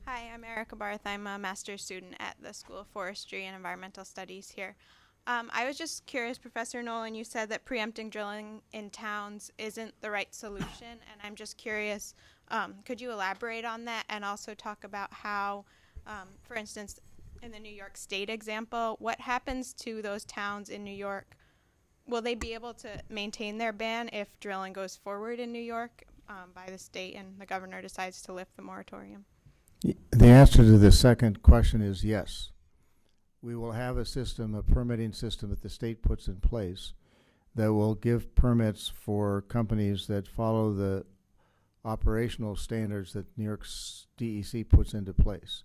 Hi, I'm Erica Barth. I'm a master's student at the School of Forestry and Environmental Studies here. I was just curious, Professor Nolan, you said that preempting drilling in towns isn't the right solution, and I'm just curious, could you elaborate on that and also talk about how, for instance, in the New York State example, what happens to those towns in New York? Will they be able to maintain their ban if drilling goes forward in New York by the state and the governor decides to lift the moratorium? The answer to the second question is yes. We will have a system, a permitting system that the state puts in place that will give permits for companies that follow the operational standards that New York's DEC puts into place.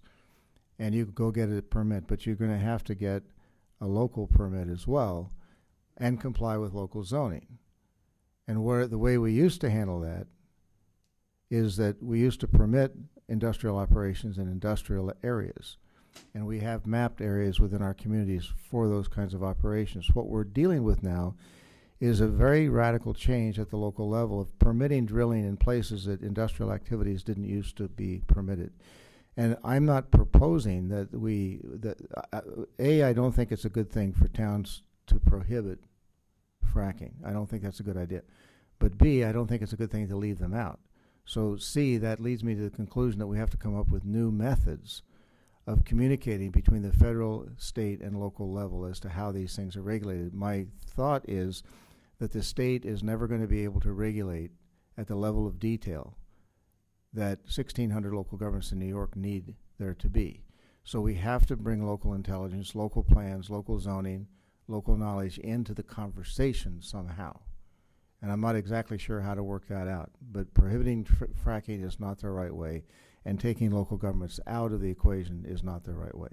And you can go get a permit, but you're going to have to get a local permit as well and comply with local zoning. And where the way we used to handle that is that we used to permit industrial operations in industrial areas. And we have mapped areas within our communities for those kinds of operations. What we're dealing with now is a very radical change at the local level of permitting drilling in places that industrial activities didn't used to be permitted. And I'm not proposing that I don't think it's a good thing for towns to prohibit fracking. I don't think that's a good idea. But B, I don't think it's a good thing to leave them out. So C, that leads me to the conclusion that we have to come up with new methods of communicating between the federal, state, and local level as to how these things are regulated. My thought is that the state is never going to be able to regulate at the level of detail that 1,600 local governments in New York need there to be. So we have to bring local intelligence, local plans, local zoning, local knowledge into the conversation somehow. And I'm not exactly sure how to work that out. But prohibiting fracking is not the right way, and taking local governments out of the equation is not the right way.